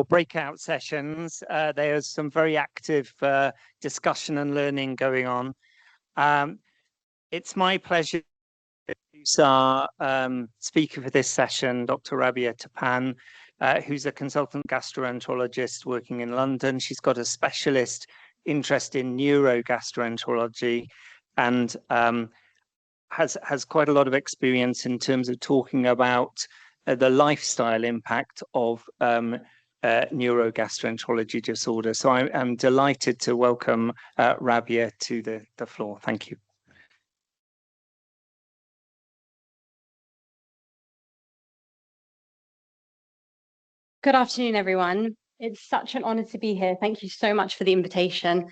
breakout sessions. There's some very active discussion and learning going on. It's my pleasure to introduce our speaker for this session, Dr. Rabia Tapan, who's a consultant gastroenterologist working in London. She's got a specialist interest in neurogastroenterology and has quite a lot of experience in terms of talking about the lifestyle impact of neurogastroenterology disorder. So I'm delighted to welcome Rabia to the floor. Thank you. Good afternoon, everyone. It's such an honor to be here. Thank you so much for the invitation.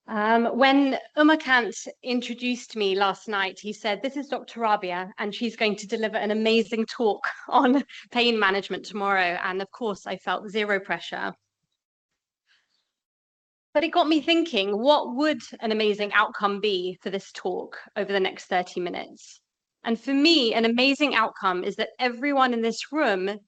When Umakant introduced me last night, he said, "This is Dr. Rabia, and she's going to deliver an amazing talk on pain management tomorrow." And of course, I felt zero pressure. But it got me thinking, what would an amazing outcome be for this talk over the next 30 minutes? And for me, an amazing outcome is that everyone in this room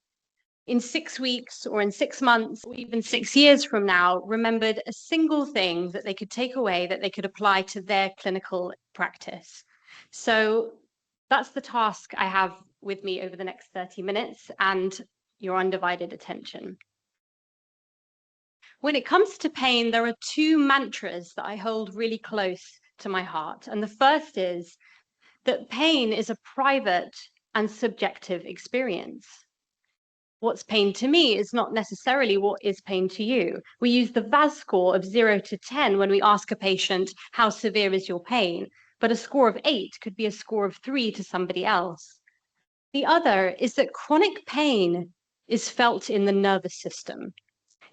in 6 weeks or in 6 months or even 6 years from now remembered a single thing that they could take away that they could apply to their clinical practice. So that's the task I have with me over the next 30 minutes and your undivided attention. When it comes to pain, there are two mantras that I hold really close to my heart. And the first is that pain is a private and subjective experience. What's pain to me is not necessarily what is pain to you. We use the VAS score of 0 to 10 when we ask a patient, how severe is your pain? But a score of 8 could be a score of 3 to somebody else. The other is that chronic pain is felt in the nervous system.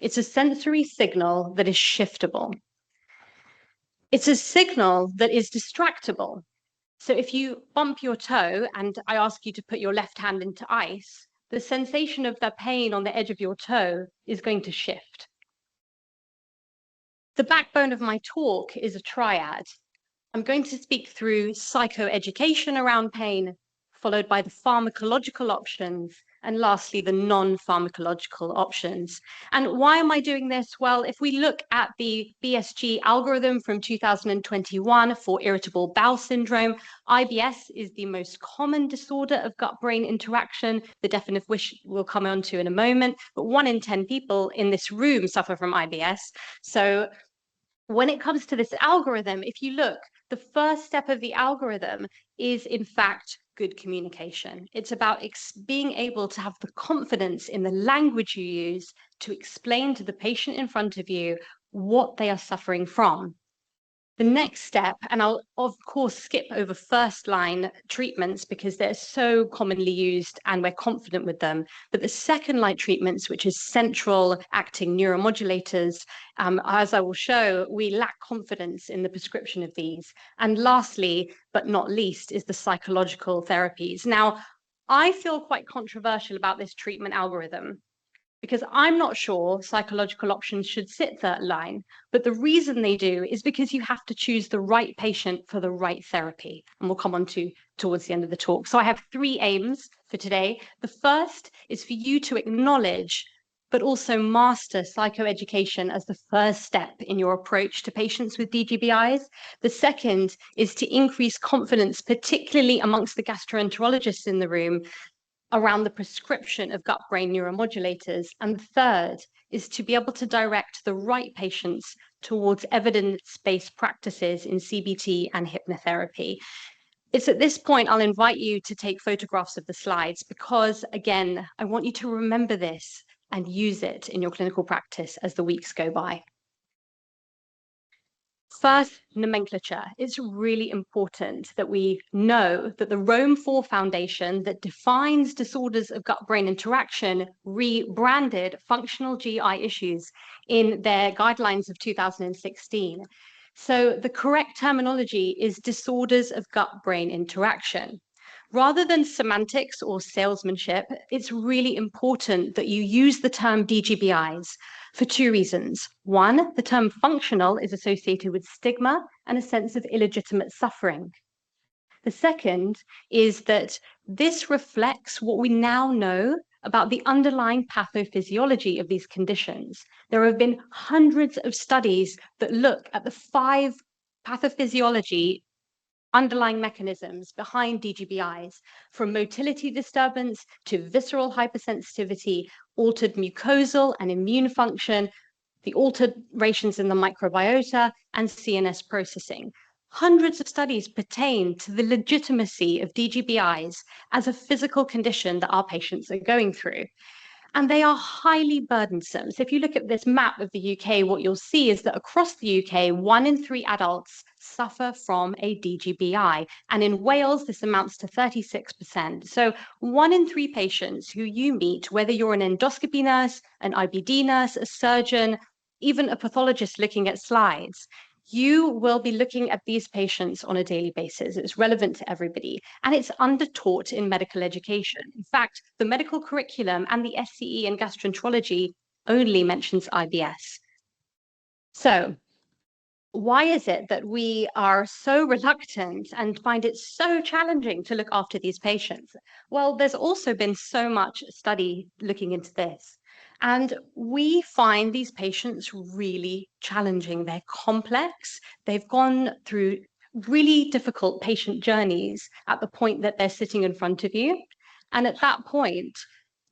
It's a sensory signal that is shiftable. It's a signal that is distractible. So if you bump your toe and I ask you to put your left hand into ice, the sensation of the pain on the edge of your toe is going to shift. The backbone of my talk is a triad. I'm going to speak through psychoeducation around pain, followed by the pharmacological options, and lastly, the non-pharmacological options. And why am I doing this? Well, if we look at the BSG algorithm from 2021 for irritable bowel syndrome, IBS is the most common disorder of gut-brain interaction, the definition of which we'll come on to in a moment, but 1 in 10 people in this room suffer from IBS. So when it comes to this algorithm, if you look, the first step of the algorithm is, in fact, good communication. It's about being able to have the confidence in the language you use to explain to the patient in front of you what they are suffering from. The next step, and I'll of course skip over first line treatments because they're so commonly used and we're confident with them, but the second line treatments, which is central acting neuromodulators, as I will show, we lack confidence in the prescription of these. And lastly, but not least, is the psychological therapies. Now, I feel quite controversial about this treatment algorithm, because I'm not sure psychological options should sit third line. But the reason they do is because you have to choose the right patient for the right therapy. And we'll come on to towards the end of the talk. So I have 3 aims for today. The first is for you to acknowledge, but also master psychoeducation as the first step in your approach to patients with DGBIs. The second is to increase confidence, particularly amongst the gastroenterologists in the room, around the prescription of gut-brain neuromodulators. And the third is to be able to direct the right patients towards evidence-based practices in CBT and hypnotherapy. It's at this point I'll invite you to take photographs of the slides because, again, I want you to remember this and use it in your clinical practice as the weeks go by. First, nomenclature. It's really important that we know that the Rome 4 Foundation that defines disorders of gut-brain interaction rebranded functional GI issues in their guidelines of 2016. So the correct terminology is disorders of gut-brain interaction. Rather than semantics or salesmanship, it's really important that you use the term DGBIs for 2 reasons. 1, the term functional is associated with stigma and a sense of illegitimate suffering. The second is that this reflects what we now know about the underlying pathophysiology of these conditions. There have been hundreds of studies that look at the 5 pathophysiology underlying mechanisms behind DGBIs, from motility disturbance to visceral hypersensitivity, altered mucosal and immune function, the alterations in the microbiota, and CNS processing. Hundreds of studies pertain to the legitimacy of DGBIs as a physical condition that our patients are going through. And they are highly burdensome. So if you look at this map of the UK, what you'll see is that across the UK, 1 in 3 adults suffer from a DGBI. And in Wales, this amounts to 36%. So 1 in 3 patients who you meet, whether you're an endoscopy nurse, an IBD nurse, a surgeon, even a pathologist looking at slides, you will be looking at these patients on a daily basis. It's relevant to everybody, and it's undertaught in medical education. In fact, the medical curriculum and the SCE in gastroenterology only mentions IBS. So why is it that we are so reluctant and find it so challenging to look after these patients? Well, there's also been so much study looking into this. And we find these patients really challenging. They're complex. They've gone through really difficult patient journeys at the point that they're sitting in front of you. And at that point,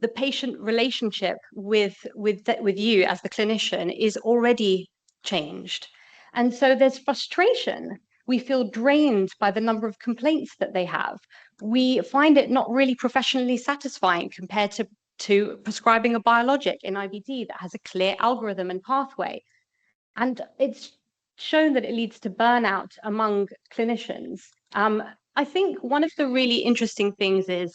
the patient relationship with you as the clinician is already changed. And so there's frustration. We feel drained by the number of complaints that they have. We find it not really professionally satisfying compared to prescribing a biologic in IBD that has a clear algorithm and pathway. And it's shown that it leads to burnout among clinicians. I think one of the really interesting things is,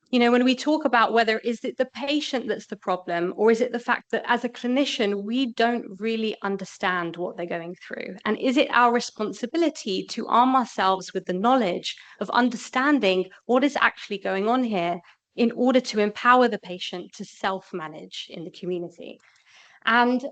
when we talk about whether is it the patient that's the problem, or is it the fact that as a clinician, we don't really understand what they're going through? And is it our responsibility to arm ourselves with the knowledge of understanding what is actually going on here in order to empower the patient to self-manage in the community? And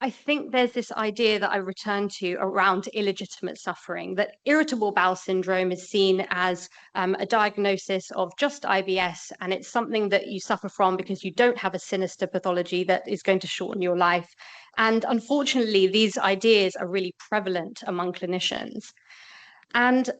I think there's this idea that I return to around illegitimate suffering, that irritable bowel syndrome is seen as a diagnosis of just IBS, and it's something that you suffer from because you don't have a sinister pathology that is going to shorten your life. And unfortunately, these ideas are really prevalent among clinicians. And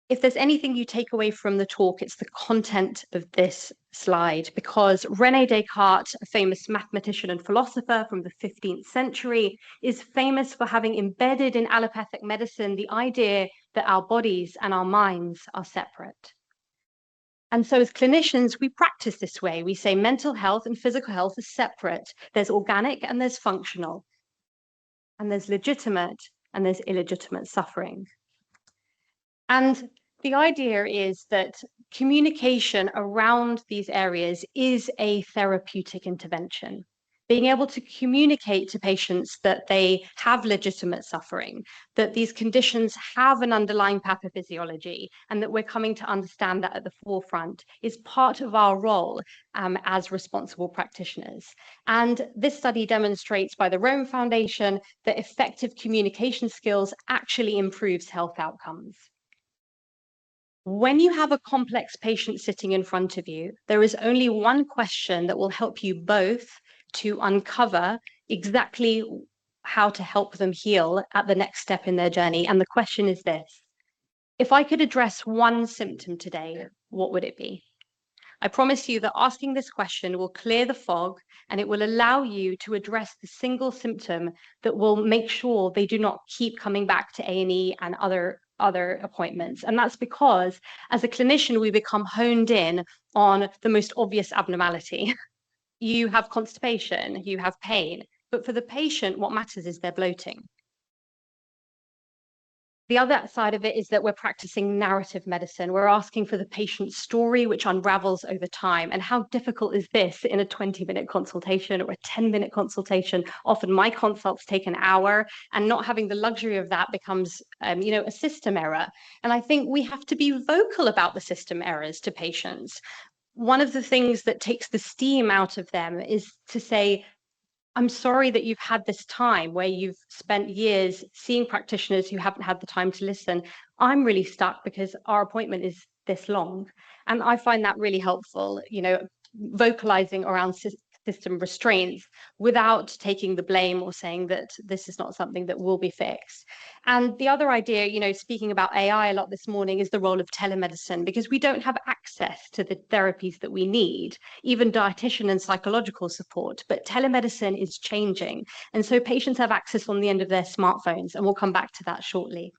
if there's anything you take away from the talk, it's the content of this slide, because René Descartes, a famous mathematician and philosopher from the 15th century, is famous for having embedded in allopathic medicine the idea that our bodies and our minds are separate. And so as clinicians, we practice this way. We say mental health and physical health are separate. There's organic and there's functional, and there's legitimate and there's illegitimate suffering. And the idea is that communication around these areas is a therapeutic intervention. Being able to communicate to patients that they have legitimate suffering, that these conditions have an underlying pathophysiology, and that we're coming to understand that at the forefront is part of our role as responsible practitioners. And this study demonstrates by the Rome Foundation that effective communication skills actually improves health outcomes. When you have a complex patient sitting in front of you, there is only one question that will help you both to uncover exactly how to help them heal at the next step in their journey. And the question is this: if I could address one symptom today, what would it be? I promise you that asking this question will clear the fog, and it will allow you to address the single symptom that will make sure they do not keep coming back to A&E and other appointments. And that's because as a clinician, we become honed in on the most obvious abnormality. You have constipation, you have pain, but for the patient, what matters is their bloating. The other side of it is that we're practicing narrative medicine. We're asking for the patient's story, which unravels over time. And how difficult is this in a 20-minute consultation or a 10-minute consultation? Often my consults take an hour, and not having the luxury of that becomes, a system error. And I think we have to be vocal about the system errors to patients. One of the things that takes the steam out of them is to say, I'm sorry that you've had this time where you've spent years seeing practitioners who haven't had the time to listen. I'm really stuck because our appointment is this long. And I find that really helpful. vocalizing around system restraints without taking the blame or saying that this is not something that will be fixed. And the other idea, speaking about AI a lot this morning, is the role of telemedicine, because we don't have access to the therapies that we need, even dietitian and psychological support. But telemedicine is changing. And so patients have access on the end of their smartphones, and we'll come back to that shortly.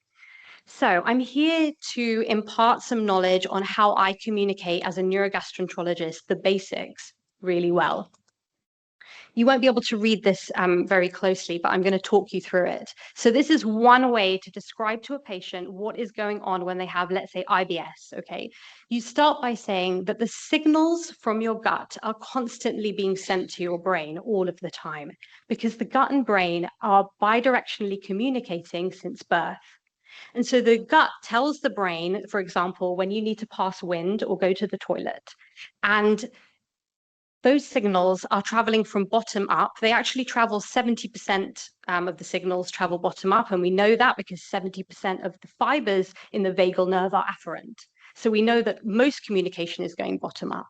So I'm here to impart some knowledge on how I communicate as a neurogastroenterologist, the basics, really well. You won't be able to read this very closely, but I'm going to talk you through it. So this is one way to describe to a patient what is going on when they have, let's say, IBS, okay? You start by saying that the signals from your gut are constantly being sent to your brain all of the time, because the gut and brain are bidirectionally communicating since birth. And so the gut tells the brain, for example, when you need to pass wind or go to the toilet. And those signals are traveling from bottom up. They actually travel 70% of the signals travel bottom up. And we know that because 70% of the fibers in the vagal nerve are afferent. So we know that most communication is going bottom up.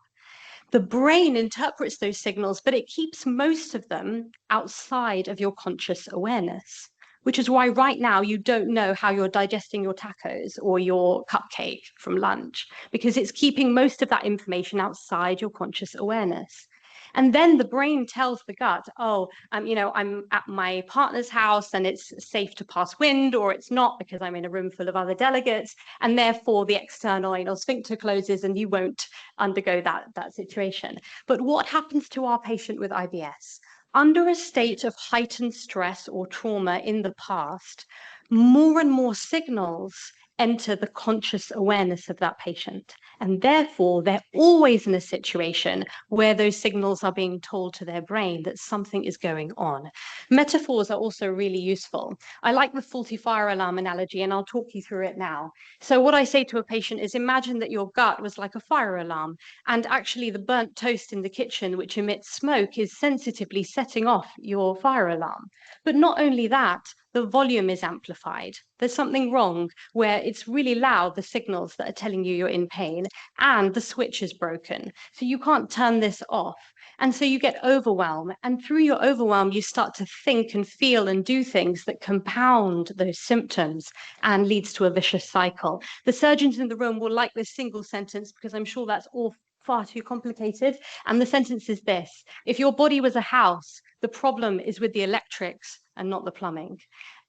The brain interprets those signals, but it keeps most of them outside of your conscious awareness, which is why right now you don't know how you're digesting your tacos or your cupcake from lunch, because it's keeping most of that information outside your conscious awareness. And then the brain tells the gut, oh, I'm at my partner's house and it's safe to pass wind, or it's not because I'm in a room full of other delegates, and therefore the external anal sphincter closes and you won't undergo that situation. But what happens to our patient with IBS? Under a state of heightened stress or trauma in the past, more and more signals enter the conscious awareness of that patient. And therefore, they're always in a situation where those signals are being told to their brain that something is going on. Metaphors are also really useful. I like the faulty fire alarm analogy, and I'll talk you through it now. So what I say to a patient is, imagine that your gut was like a fire alarm, and actually the burnt toast in the kitchen, which emits smoke, is sensitively setting off your fire alarm. But not only that, the volume is amplified. There's something wrong where it's really loud, the signals that are telling you you're in pain, and the switch is broken. So you can't turn this off. And so you get overwhelmed. And through your overwhelm, you start to think and feel and do things that compound those symptoms and leads to a vicious cycle. The surgeons in the room will like this single sentence because I'm sure that's all far too complicated. And the sentence is this: if your body was a house, the problem is with the electrics and not the plumbing.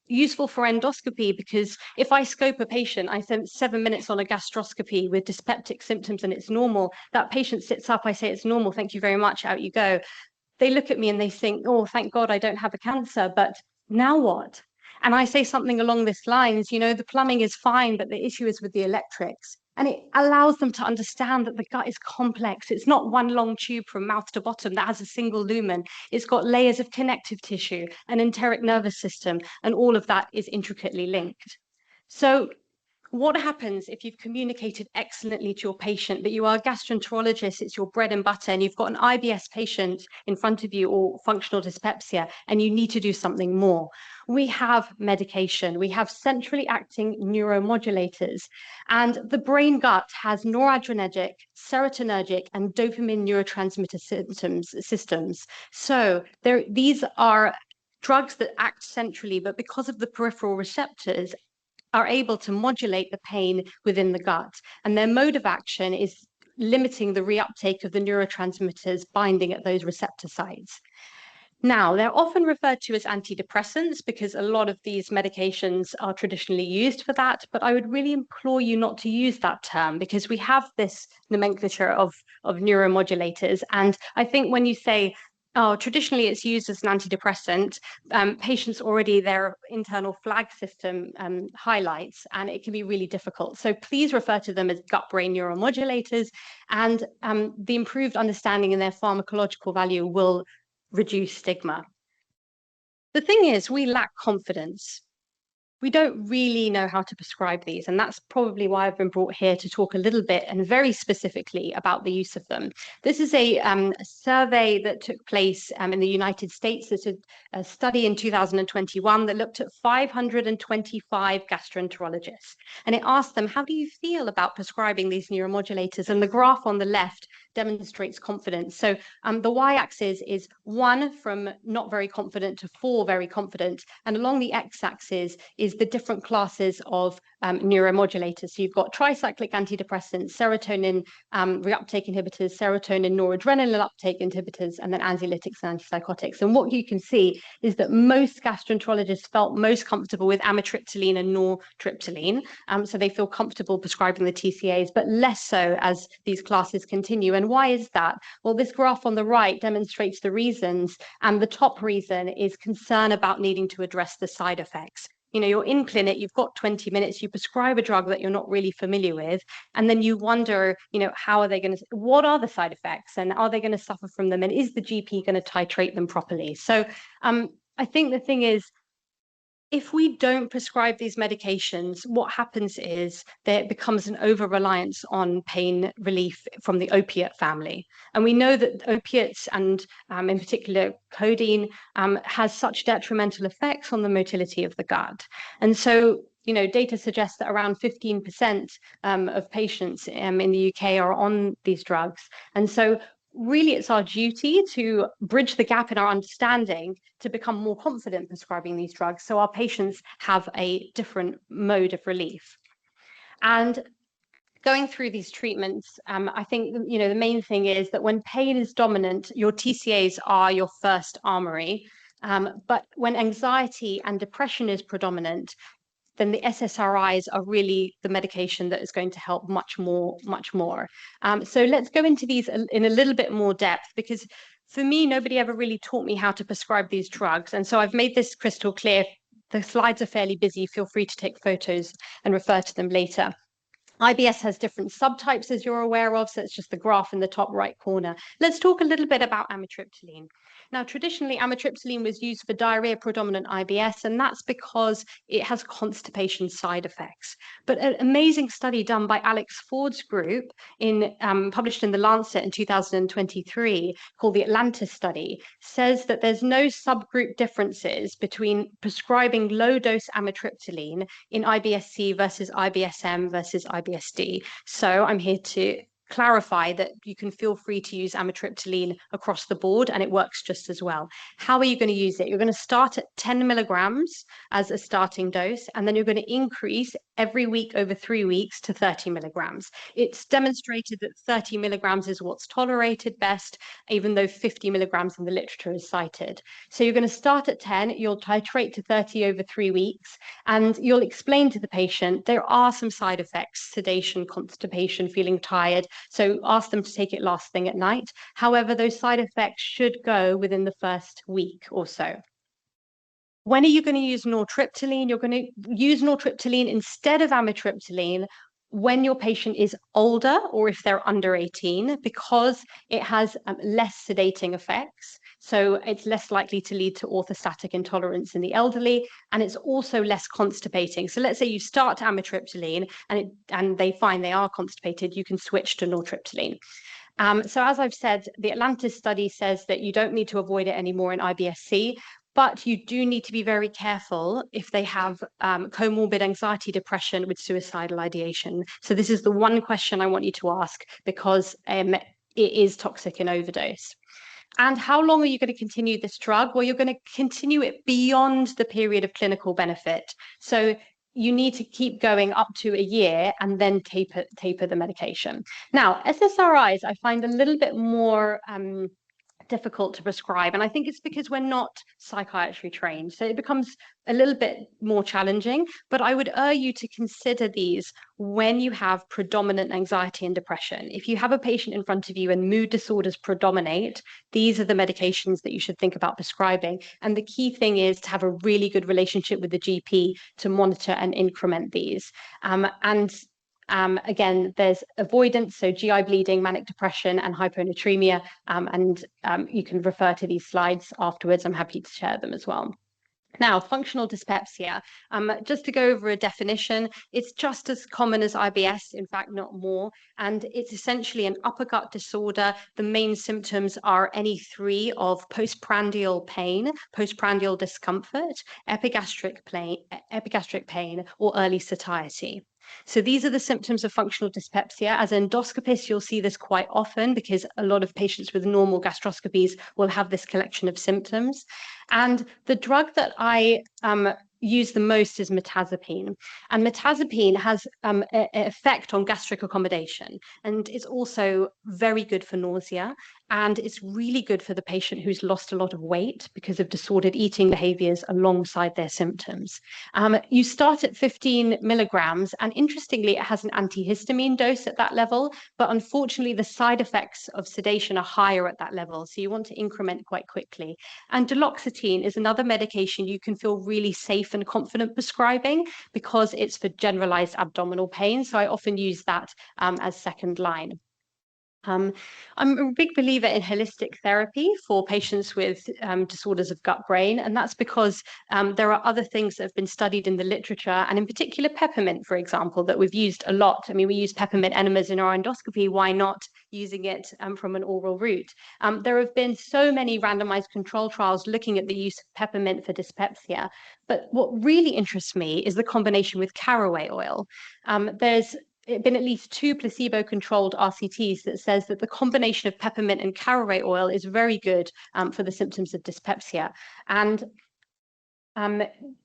Useful for endoscopy, because if I scope a patient, I spend 7 minutes on a gastroscopy with dyspeptic symptoms and it's normal. That patient sits up, I say it's normal, thank you very much, out you go. They look at me and they think, oh, thank God I don't have a cancer, but now what? And I say something along this lines, the plumbing is fine, but the issue is with the electrics. And it allows them to understand that the gut is complex. It's not one long tube from mouth to bottom that has a single lumen. It's got layers of connective tissue, an enteric nervous system, and all of that is intricately linked. So what happens if you've communicated excellently to your patient, but you are a gastroenterologist, it's your bread and butter, and you've got an IBS patient in front of you or functional dyspepsia, and you need to do something more? We have medication. We have centrally acting neuromodulators, and the brain gut has noradrenergic, serotonergic, and dopamine neurotransmitter systems. So these are drugs that act centrally, but because of the peripheral receptors, are able to modulate the pain within the gut. And their mode of action is limiting the reuptake of the neurotransmitters binding at those receptor sites. Now, they're often referred to as antidepressants because a lot of these medications are traditionally used for that, but I would really implore you not to use that term because we have this nomenclature of neuromodulators. And I think when you say, oh, traditionally it's used as an antidepressant, patients already, their internal flag system highlights, and it can be really difficult. So please refer to them as gut-brain neuromodulators, and the improved understanding in their pharmacological value will reduce stigma. The thing is, we lack confidence. We don't really know how to prescribe these, and that's probably why I've been brought here to talk a little bit and very specifically about the use of them. This is a survey that took place in the United States. It's a study in 2021 that looked at 525 gastroenterologists, and it asked them, how do you feel about prescribing these neuromodulators? And the graph on the left demonstrates confidence. So the y-axis is 1 from not very confident to 4 very confident. And along the x-axis is the different classes of neuromodulators. So you've got tricyclic antidepressants, serotonin reuptake inhibitors, serotonin noradrenaline uptake inhibitors, and then anxiolytics and antipsychotics. And what you can see is that most gastroenterologists felt most comfortable with amitriptyline and nortriptyline. So they feel comfortable prescribing the TCAs, but less so as these classes continue. And why is that? Well, this graph on the right demonstrates the reasons, and the top reason is concern about needing to address the side effects. You know, you're in clinic, you've got 20 minutes, you prescribe a drug that you're not really familiar with, and then you wonder, you know, how are they going to, what are the side effects, and are they going to suffer from them, and is the GP going to titrate them properly? So I think the thing is, if we don't prescribe these medications, what happens is there becomes an over-reliance on pain relief from the opiate family. And we know that opiates, and in particular codeine, has such detrimental effects on the motility of the gut. And so, you know, data suggests that around 15% of patients in the UK are on these drugs. And so really, it's our duty to bridge the gap in our understanding to become more confident prescribing these drugs so our patients have a different mode of relief. And going through these treatments, I think, you know, the main thing is that when pain is dominant, your TCAs are your first armory. But when anxiety and depression is predominant, then the SSRIs are really the medication that is going to help much more. So let's go into these in a little bit more depth, because for me, nobody ever really taught me how to prescribe these drugs. And so I've made this crystal clear. The slides are fairly busy. Feel free to take photos and refer to them later. IBS has different subtypes, as you're aware of, so it's just the graph in the top right corner. Let's talk a little bit about amitriptyline. Now, traditionally, amitriptyline was used for diarrhea-predominant IBS, and that's because it has constipation side effects. But an amazing study done by Alex Ford's group, published in The Lancet in 2023, called the Atlantis study, says that there's no subgroup differences between prescribing low-dose amitriptyline in IBS-C versus IBS-M versus IBS-D. So I'm here to clarify that you can feel free to use amitriptyline across the board, and it works just as well. How are you going to use it? You're going to start at 10 milligrams as a starting dose, and then you're going to increase every week over 3 weeks to 30 milligrams. It's demonstrated that 30 milligrams is what's tolerated best, even though 50 milligrams in the literature is cited. So you're going to start at 10, you'll titrate to 30 over 3 weeks, and you'll explain to the patient there are some side effects: sedation, constipation, feeling tired. So ask them to take it last thing at night. However, those side effects should go within the first week or so. When are you going to use nortriptyline? You're going to use nortriptyline instead of amitriptyline when your patient is older or if they're under 18, because it has less sedating effects. So it's less likely to lead to orthostatic intolerance in the elderly, and it's also less constipating. So let's say you start amitriptyline and they find they are constipated, you can switch to nortriptyline. So as I've said, the Atlantis study says that you don't need to avoid it anymore in IBS-C, but you do need to be very careful if they have comorbid anxiety, depression with suicidal ideation. So this is the one question I want you to ask, because it is toxic in overdose. And how long are you going to continue this drug? Well, you're going to continue it beyond the period of clinical benefit. So you need to keep going up to a year and then taper the medication. Now, SSRIs, I find a little bit more difficult to prescribe, and I think it's because we're not psychiatry trained, so it becomes a little bit more challenging. But I would urge you to consider these when you have predominant anxiety and depression. If you have a patient in front of you and mood disorders predominate, these are the medications that you should think about prescribing. And the key thing is to have a really good relationship with the GP to monitor and increment these. Again, there's avoidance, so GI bleeding, manic depression, and hyponatremia. You can refer to these slides afterwards. I'm happy to share them as well. Now, functional dyspepsia, just to go over a definition, it's just as common as IBS, in fact, not more. And it's essentially an upper gut disorder. The main symptoms are any three of postprandial pain, postprandial discomfort, epigastric pain, or early satiety. So these are the symptoms of functional dyspepsia. As an endoscopist, you'll see this quite often because a lot of patients with normal gastroscopies will have this collection of symptoms. And the drug that I use the most is mirtazapine. And mirtazapine has an effect on gastric accommodation. And it's also very good for nausea. And it's really good for the patient who's lost a lot of weight because of disordered eating behaviors alongside their symptoms. You start at 15 milligrams, and interestingly, it has an antihistamine dose at that level, but unfortunately, the side effects of sedation are higher at that level, so you want to increment quite quickly. And duloxetine is another medication you can feel really safe and confident prescribing because it's for generalized abdominal pain, so I often use that as second line. I'm a big believer in holistic therapy for patients with disorders of gut brain, and that's because there are other things that have been studied in the literature, and in particular peppermint, for example, that we've used a lot. I mean, we use peppermint enemas in our endoscopy. Why not using it from an oral route? There have been so many randomized control trials looking at the use of peppermint for dyspepsia, but what really interests me is the combination with caraway oil. There's been at least 2 placebo-controlled RCTs that says that the combination of peppermint and caraway oil is very good for the symptoms of dyspepsia. And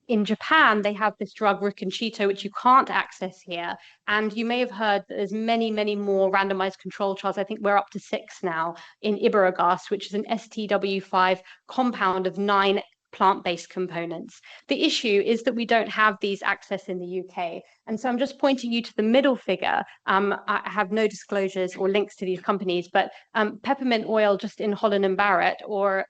in Japan, they have this drug Riconchito, which you can't access here. And you may have heard that there's many, many more randomized control trials. I think we're up to 6 now in Iberogast, which is an STW5 compound of 9 plant-based components. The issue is that we don't have these access in the UK. And so I'm just pointing you to the middle figure. I have no disclosures or links to these companies, but peppermint oil just in Holland & Barrett, or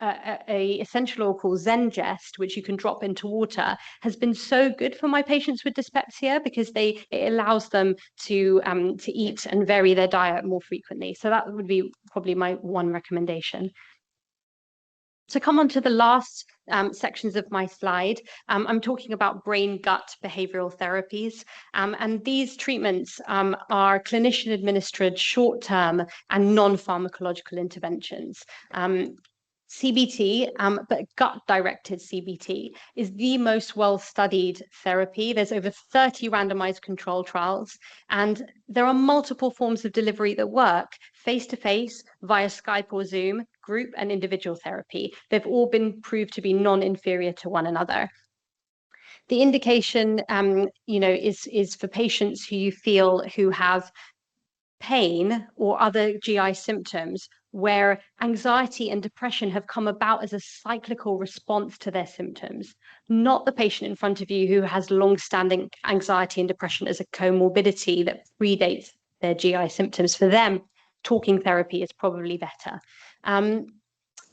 a essential oil called Zengest, which you can drop into water, has been so good for my patients with dyspepsia because it allows them to eat and vary their diet more frequently. So that would be probably my one recommendation. To come on to the last sections of my slide, I'm talking about brain-gut behavioral therapies. And these treatments are clinician-administered short-term and non-pharmacological interventions. CBT, but gut-directed CBT, is the most well-studied therapy. There's over 30 randomized control trials, and there are multiple forms of delivery that work: face-to-face, via Skype or Zoom, group and individual therapy. They've all been proved to be non-inferior to one another. The indication, is for patients who have pain or other GI symptoms where anxiety and depression have come about as a cyclical response to their symptoms, not the patient in front of you who has long-standing anxiety and depression as a comorbidity that predates their GI symptoms. For them, talking therapy is probably better.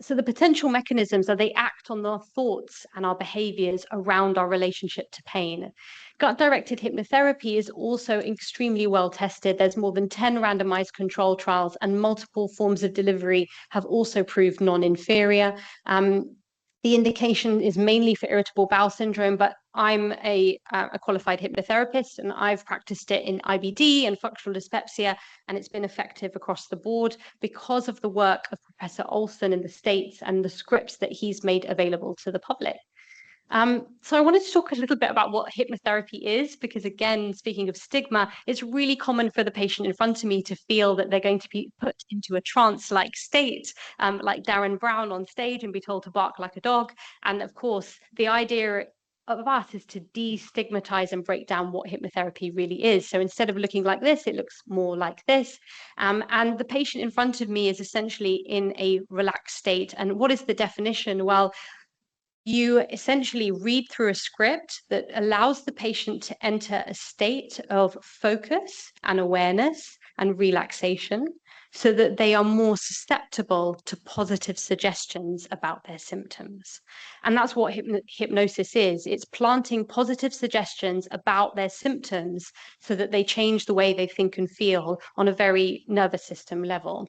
So the potential mechanisms are they act on our thoughts and our behaviors around our relationship to pain. Gut-directed hypnotherapy is also extremely well tested. There's more than 10 randomized control trials, and multiple forms of delivery have also proved non-inferior. The indication is mainly for irritable bowel syndrome, but I'm a qualified hypnotherapist, and I've practiced it in IBD and functional dyspepsia, and it's been effective across the board because of the work of Professor Olson in the States and the scripts that he's made available to the public. So I wanted to talk a little bit about what hypnotherapy is, because again, speaking of stigma, it's really common for the patient in front of me to feel that they're going to be put into a trance-like state, like Darren Brown on stage, and be told to bark like a dog. And of course, the idea of us is to destigmatize and break down what hypnotherapy really is. So instead of looking like this, it looks more like this. And the patient in front of me is essentially in a relaxed state. And what is the definition? Well, you essentially read through a script that allows the patient to enter a state of focus and awareness and relaxation so that they are more susceptible to positive suggestions about their symptoms. And that's what hypnosis is. It's planting positive suggestions about their symptoms so that they change the way they think and feel on a very nervous system level.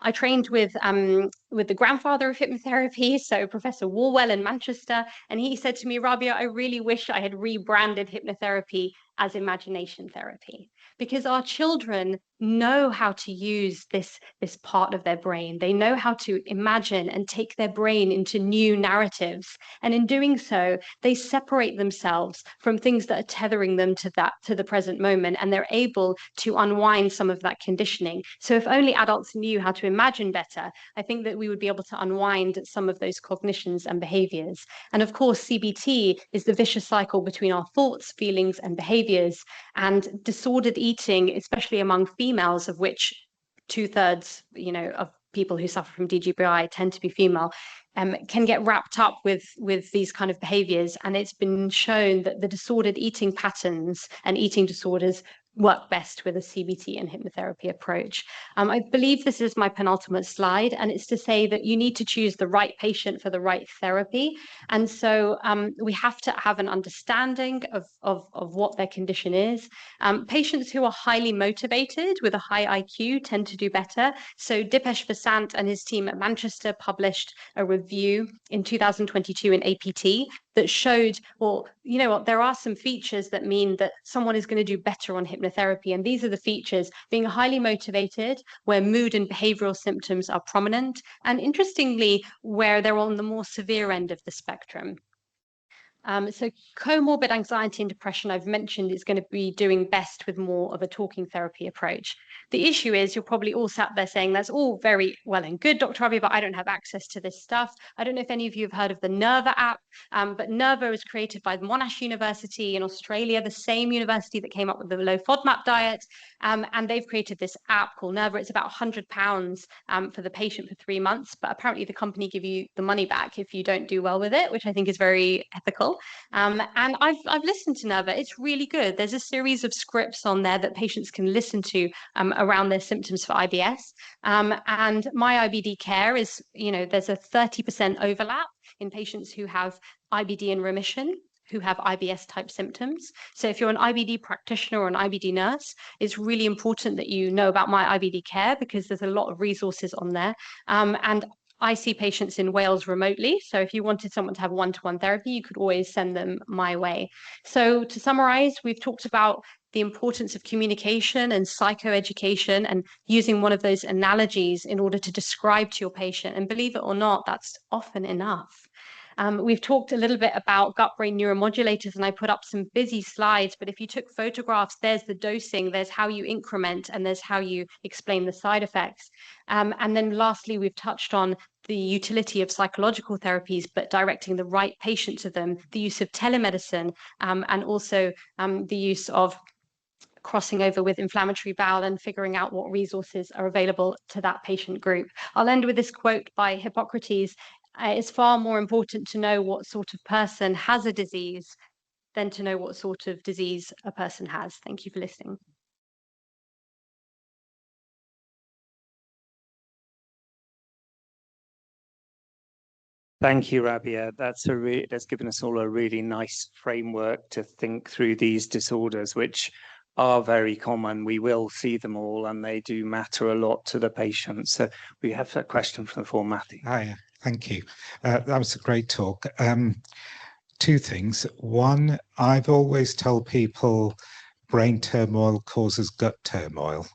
I trained with the grandfather of hypnotherapy, so Professor Warwell in Manchester, and he said to me, Rabia, I really wish I had rebranded hypnotherapy as imagination therapy, because our children know how to use this part of their brain. They know how to imagine and take their brain into new narratives. And in doing so, they separate themselves from things that are tethering them to the present moment, and they're able to unwind some of that conditioning. So if only adults knew how to imagine better, I think that we would be able to unwind some of those cognitions and behaviors. And of course, CBT is the vicious cycle between our thoughts, feelings, and behaviors. And disordered eating, especially among females, of which 2/3, of people who suffer from DGBI tend to be female, can get wrapped up with these kind of behaviors. And it's been shown that the disordered eating patterns and eating disorders work best with a CBT and hypnotherapy approach. I believe this is my penultimate slide, and it's to say that you need to choose the right patient for the right therapy. And so we have to have an understanding of what their condition is. Patients who are highly motivated with a high IQ tend to do better. So Dipesh Vasant and his team at Manchester published a review in 2022 in APT that showed, well, you know what, there are some features that mean that someone is going to do better on hypnotherapy. And these are the features: being highly motivated, where mood and behavioral symptoms are prominent, and interestingly, where they're on the more severe end of the spectrum. So comorbid anxiety and depression, I've mentioned, is going to be doing best with more of a talking therapy approach. The issue is you're probably all sat there saying, that's all very well and good, Dr. Ravi, but I don't have access to this stuff. I don't know if any of you have heard of the Nerva app, but Nerva was created by Monash University in Australia, the same university that came up with the low FODMAP diet. And they've created this app called Nerva. It's about £100 for the patient for 3 months, but apparently the company give you the money back if you don't do well with it, which I think is very ethical. And I've listened to Nerva. It's really good. There's a series of scripts on there that patients can listen to around their symptoms for IBS. And My IBD Care is, there's a 30% overlap in patients who have IBD in remission, who have IBS type symptoms. So if you're an IBD practitioner or an IBD nurse, it's really important that you know about My IBD Care, because there's a lot of resources on there. And I see patients in Wales remotely. So if you wanted someone to have one-to-one therapy, you could always send them my way. So to summarize, we've talked about the importance of communication and psychoeducation and using one of those analogies in order to describe to your patient. And believe it or not, that's often enough. We've talked a little bit about gut-brain neuromodulators, and I put up some busy slides, but if you took photographs, there's the dosing, there's how you increment, and there's how you explain the side effects. And then lastly, we've touched on the utility of psychological therapies, but directing the right patient to them, the use of telemedicine, and also the use of crossing over with inflammatory bowel and figuring out what resources are available to that patient group. I'll end with this quote by Hippocrates: it's far more important to know what sort of person has a disease than to know what sort of disease a person has. Thank you for listening. Thank you, Rabia. That's given us all a really nice framework to think through these disorders, which are very common. We will see them all, and they do matter a lot to the patient. So we have a question from the floor, Matthew. Hi, thank you. That was a great talk. Two things. One, I've always told people brain turmoil causes gut turmoil,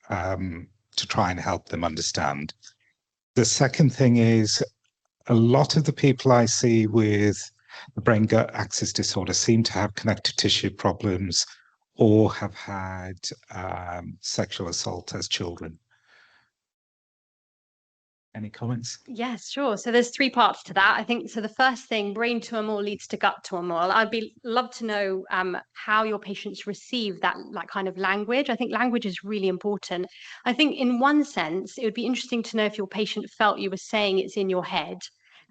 to try and help them understand. The second thing is, a lot of the people I see with the brain-gut axis disorder seem to have connective tissue problems or have had sexual assault as children. Any comments? Yes, sure. So there's 3 parts to that. I think so. The first thing, brain turmoil leads to gut turmoil. Love to know how your patients receive that kind of language. I think language is really important. I think in one sense, it would be interesting to know if your patient felt you were saying it's in your head,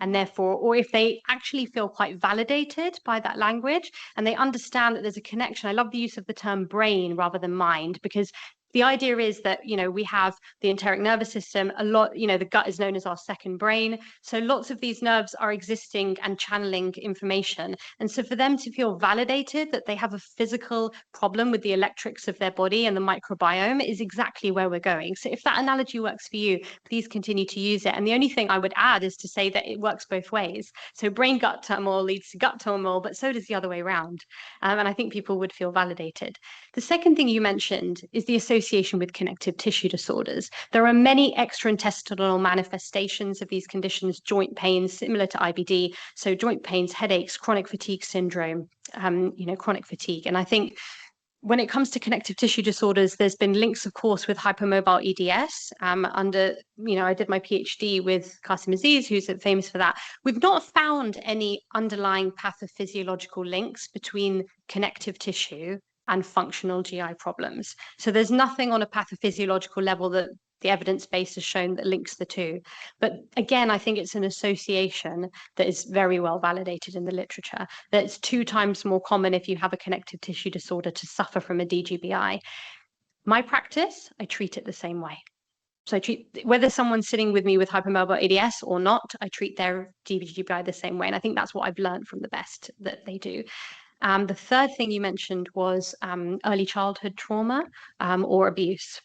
and therefore, or if they actually feel quite validated by that language and they understand that there's a connection. I love the use of the term brain rather than mind, because the idea is that, we have the enteric nervous system a lot, the gut is known as our second brain. So lots of these nerves are existing and channeling information. And so for them to feel validated that they have a physical problem with the electrics of their body and the microbiome is exactly where we're going. So if that analogy works for you, please continue to use it. And the only thing I would add is to say that it works both ways. So brain gut turmoil leads to gut turmoil, but so does the other way around. And I think people would feel validated. The second thing you mentioned is the association association with connective tissue disorders. There are many extraintestinal manifestations of these conditions, joint pains similar to IBD, so joint pains, headaches, chronic fatigue syndrome, chronic fatigue. And I think when it comes to connective tissue disorders, there's been links, of course, with hypermobile EDS. I did my PhD with Qasim Aziz, who's famous for that. We've not found any underlying pathophysiological links between connective tissue and functional GI problems. So there's nothing on a pathophysiological level that the evidence base has shown that links the two. But again, I think it's an association that is very well validated in the literature, that it's 2 times more common if you have a connective tissue disorder to suffer from a DGBI. My practice, I treat it the same way. So I treat, whether someone's sitting with me with hypermobile EDS or not, I treat their DGBI the same way. And I think that's what I've learned from the best that they do. The third thing you mentioned was early childhood trauma or abuse.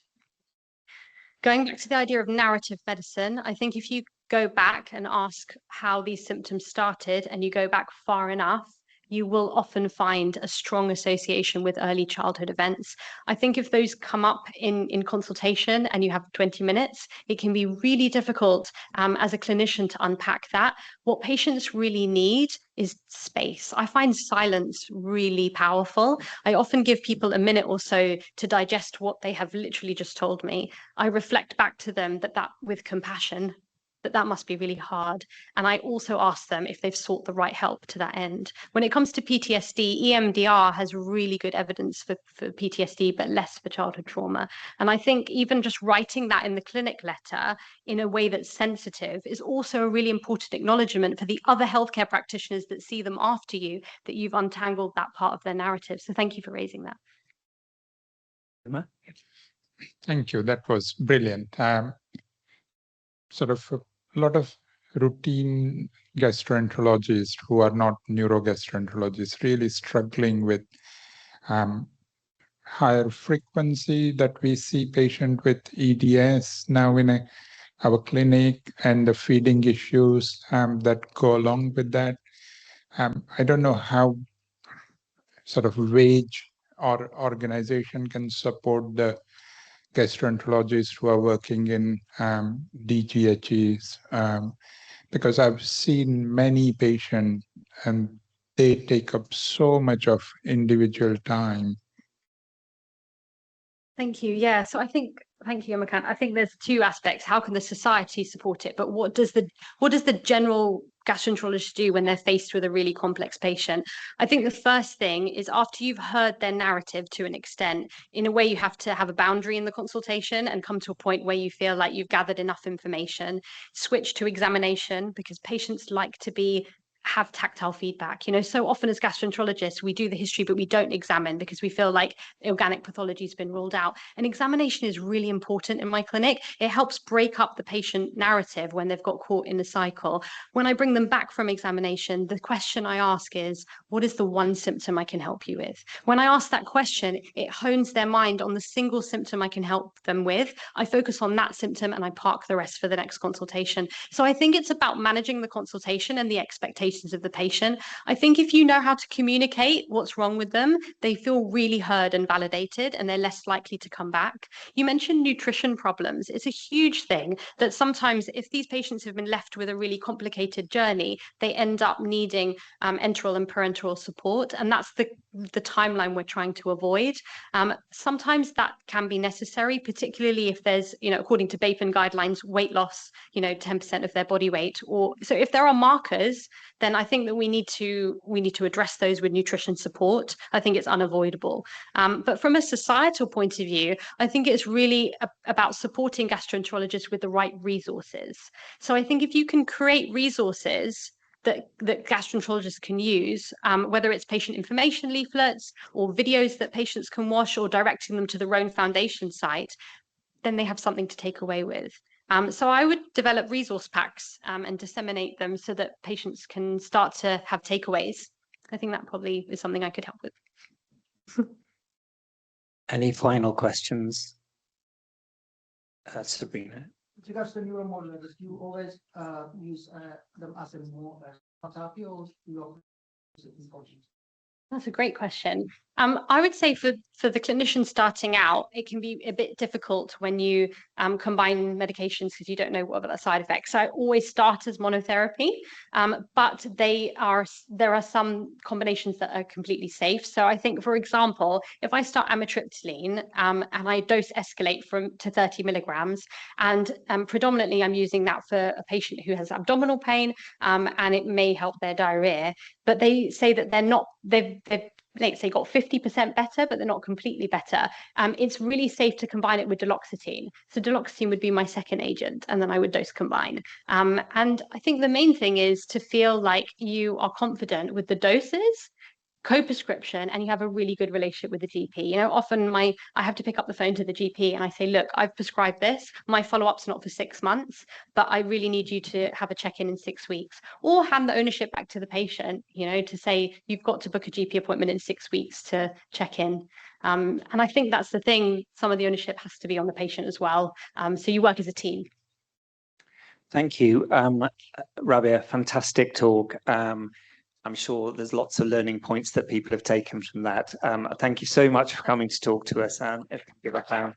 Going back to the idea of narrative medicine, I think if you go back and ask how these symptoms started and you go back far enough, you will often find a strong association with early childhood events. I think if those come up in consultation and you have 20 minutes, it can be really difficult as a clinician to unpack that. What patients really need is space. I find silence really powerful. I often give people a minute or so to digest what they have literally just told me. I reflect back to them that with compassion, that must be really hard. And I also ask them if they've sought the right help to that end. When it comes to PTSD, EMDR has really good evidence for PTSD, but less for childhood trauma. And I think even just writing that in the clinic letter in a way that's sensitive is also a really important acknowledgement for the other healthcare practitioners that see them after you, that you've untangled that part of their narrative. So thank you for raising that. Thank you. That was brilliant. Sort of a lot of routine gastroenterologists who are not neurogastroenterologists really struggling with higher frequency that we see patient with EDS now in our clinic and the feeding issues that go along with that. I don't know how sort of wage or organization can support the gastroenterologists who are working in DGHEs, because I've seen many patients and they take up so much of individual time. Thank you. Yeah, so thank you, Amakan. I think there's 2 aspects. How can the society support it? But what does the general gastroenterologist do when they're faced with a really complex patient? I think the first thing is, after you've heard their narrative to an extent, in a way you have to have a boundary in the consultation and come to a point where you feel like you've gathered enough information, switch to examination, because patients like to have tactile feedback. So often as gastroenterologists, we do the history, but we don't examine because we feel like organic pathology has been ruled out. And examination is really important in my clinic. It helps break up the patient narrative when they've got caught in a cycle. When I bring them back from examination, the question I ask is, what is the one symptom I can help you with? When I ask that question, it hones their mind on the single symptom I can help them with. I focus on that symptom and I park the rest for the next consultation. So I think it's about managing the consultation and the expectations of the patient. I think if you know how to communicate what's wrong with them, they feel really heard and validated, and they're less likely to come back. You mentioned nutrition problems. It's a huge thing that sometimes if these patients have been left with a really complicated journey, they end up needing enteral and parenteral support. And that's the timeline we're trying to avoid. Sometimes that can be necessary, particularly if there's, according to BAPN guidelines, weight loss, 10% of their body weight. Or so if there are markers, then I think that we need to address those with nutrition support. I think it's unavoidable. But from a societal point of view, I think it's really about supporting gastroenterologists with the right resources. So I think if you can create resources that gastroenterologists can use, whether it's patient information leaflets or videos that patients can watch or directing them to their own foundation site, then they have something to take away with. So I would develop resource packs and disseminate them so that patients can start to have takeaways. I think that probably is something I could help with. Any final questions? Sabrina. With regards to neuromodulators, do you always use them as a more therapy, or do you use it in coaching? That's a great question. I would say for the clinician starting out, it can be a bit difficult when you combine medications because you don't know what are the side effects. So I always start as monotherapy, but there are some combinations that are completely safe. So I think, for example, if I start amitriptyline and I dose escalate to 30 milligrams, and predominantly I'm using that for a patient who has abdominal pain, and it may help their diarrhea, but they say that they've let's say got 50% better, but they're not completely better. It's really safe to combine it with duloxetine. So duloxetine would be my second agent, and then I would dose combine. And I think the main thing is to feel like you are confident with the doses, co-prescription, and you have a really good relationship with the GP. You know, often I have to pick up the phone to the GP and I say, look, I've prescribed this. My follow-up's not for 6 months, but I really need you to have a check-in in 6 weeks, or hand the ownership back to the patient, you know, to say you've got to book a GP appointment in 6 weeks to check in. And I think that's the thing. Some of the ownership has to be on the patient as well. So you work as a team. Thank you, Rabia. Fantastic talk. I'm sure there's lots of learning points that people have taken from that. Thank you so much for coming to talk to us. If you give a hand.